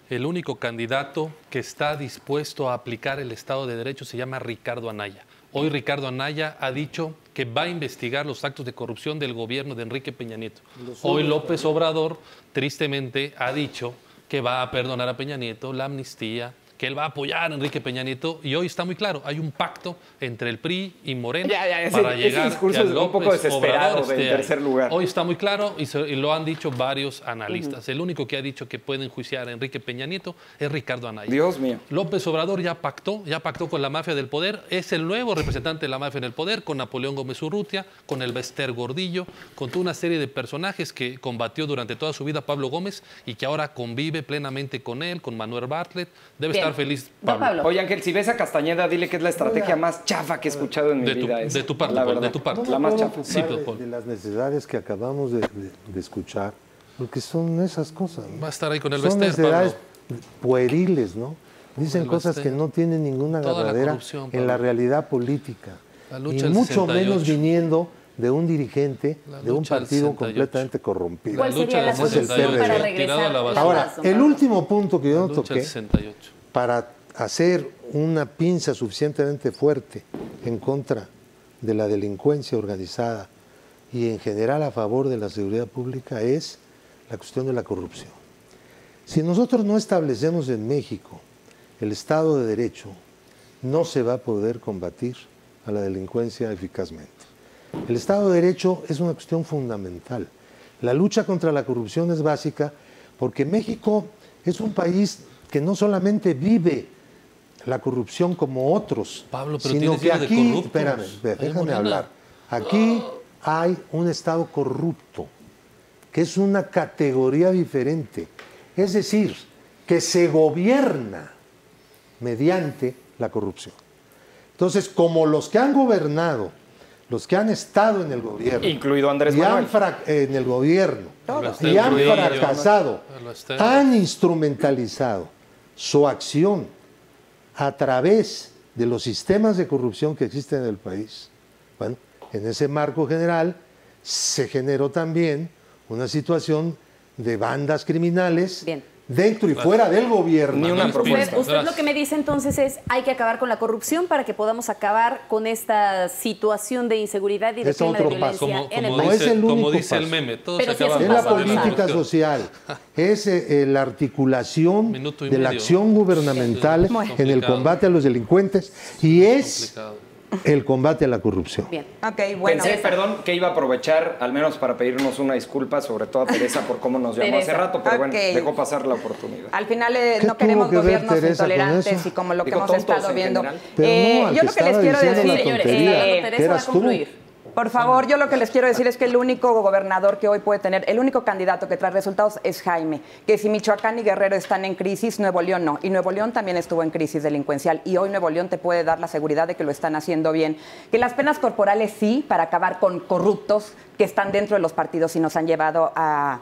el único candidato que está dispuesto a aplicar el Estado de Derecho se llama Ricardo Anaya. Hoy Ricardo Anaya ha dicho que va a investigar los actos de corrupción del gobierno de Enrique Peña Nieto. Hoy López Obrador, tristemente, ha dicho que va a perdonar a Peña Nieto, la amnistía, que él va a apoyar a Enrique Peña Nieto. Y hoy está muy claro, hay un pacto entre el PRI y Morena para llegar discurso a es un López poco desesperado Obrador del esté ahí. tercer lugar. Hoy está muy claro y lo han dicho varios analistas. El único que ha dicho que puede enjuiciar a Enrique Peña Nieto es Ricardo Anaya. Dios mío. López Obrador ya pactó con la mafia del poder, es el nuevo representante de la mafia en el poder, con Napoleón Gómez Urrutia, con el Bester Gordillo, con toda una serie de personajes que combatió durante toda su vida Pablo Gómez y que ahora convive plenamente con él, con Manuel Bartlett. Debe Bien. estar feliz Don Pablo. Pablo. Oye, Ángel, si ves a Castañeda, dile que es la estrategia más chafa que he escuchado en mi vida. esa, de tu parte, la Paul, verdad. de tu parte. No me La más puedo chafa. Sí, ocupar Paul. de las necesidades que acabamos de escuchar, porque son esas cosas, ¿no? Va a estar ahí con el Son Bester, necesidades Pablo. pueriles, ¿no? Dicen el cosas Bester. que no tienen ninguna Toda la agarradera corrupción, en la Pablo. realidad política. La lucha y del mucho 68. menos viniendo de un dirigente La de un lucha del partido 68. completamente corrompido. ¿Cuál La lucha sería la del solución 68, para tirado regresar a la la basura. Ahora, paz, don el Pablo? último punto que yo no Lucha toqué, del 68. para hacer una pinza suficientemente fuerte en contra de la delincuencia organizada y en general a favor de la seguridad pública es la cuestión de la corrupción. Si nosotros no establecemos en México el Estado de Derecho, no se va a poder combatir a la delincuencia eficazmente. El Estado de Derecho es una cuestión fundamental. La lucha contra la corrupción es básica porque México es un país que no solamente vive la corrupción como otros, Pablo, pero sino tienes que hijos de aquí, corruptos. espérame, Ahí déjame Morena. hablar, aquí hay un Estado corrupto, que es una categoría diferente, es decir, que se gobierna mediante la corrupción. Entonces, como los que han gobernado los que han estado en el gobierno, incluido Andrés y Manuel, en el gobierno, y han fracasado, han instrumentalizado su acción a través de los sistemas de corrupción que existen en el país. Bueno, en ese marco general se generó también una situación de bandas criminales dentro y fuera del gobierno. Ni una propuesta. Usted lo que me dice entonces es hay que acabar con la corrupción para que podamos acabar con esta situación de inseguridad y de clima de violencia en el país. Como dice el meme, todo Pero se acaba es la política social, es la articulación de la acción gubernamental en el combate a los delincuentes y es el combate a la corrupción. Bien. Ok, bueno. Pensé, perdón, que iba a aprovechar al menos para pedirnos una disculpa, sobre todo a Teresa por cómo nos llamó hace rato, pero bueno, dejó pasar la oportunidad. Al final no queremos gobiernos intolerantes y como lo que hemos estado viendo. Yo lo que les quiero decir, Teresa va a concluir. Por favor, yo lo que les quiero decir es que el único gobernador que hoy puede tener, el único candidato que trae resultados es Jaime. Que si Michoacán y Guerrero están en crisis, Nuevo León no. Y Nuevo León también estuvo en crisis delincuencial. Y hoy Nuevo León te puede dar la seguridad de que lo están haciendo bien. Que las penas corporales sí, para acabar con corruptos que están dentro de los partidos y nos han llevado a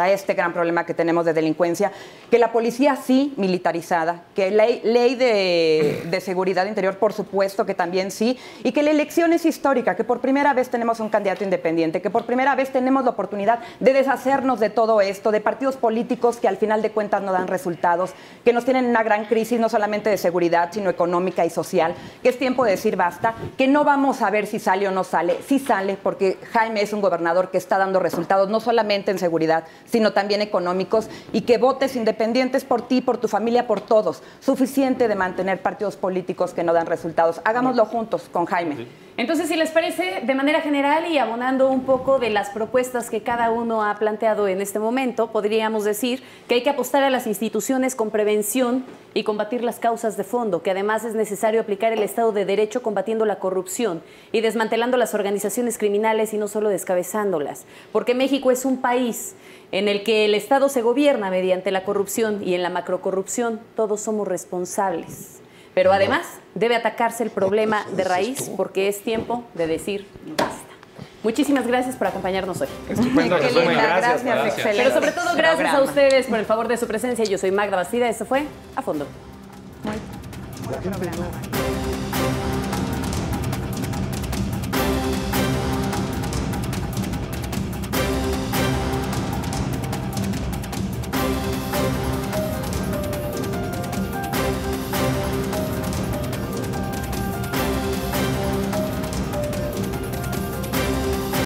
este gran problema que tenemos de delincuencia. Que la policía sí, militarizada. Que ley de seguridad interior, por supuesto que también sí. Y que la elección es histórica, que por primera vez tenemos un candidato independiente, que por primera vez tenemos la oportunidad de deshacernos de todo esto, de partidos políticos que al final de cuentas no dan resultados, que nos tienen una gran crisis no solamente de seguridad, sino económica y social, que es tiempo de decir basta, que no vamos a ver si sale o no sale, sí sale, porque Jaime es un gobernador que está dando resultados no solamente en seguridad, sino también económicos, y que votes independientes por ti, por tu familia, por todos. Suficiente de mantener partidos políticos que no dan resultados. Hagámoslo juntos con Jaime. Entonces, si les parece, de manera general y abonando un poco de las propuestas que cada uno ha planteado en este momento, podríamos decir que hay que apostar a las instituciones con prevención y combatir las causas de fondo, que además es necesario aplicar el Estado de Derecho combatiendo la corrupción y desmantelando las organizaciones criminales y no solo descabezándolas, porque México es un país en el que el Estado se gobierna mediante la corrupción y en la macrocorrupción todos somos responsables. Pero además debe atacarse el problema de raíz porque es tiempo de decir basta. Muchísimas gracias por acompañarnos hoy. Estupendo, gracias. Pero sobre todo gracias a ustedes por el favor de su presencia. Yo soy Magda Bastida, esto fue A Fondo. Muy buen programa.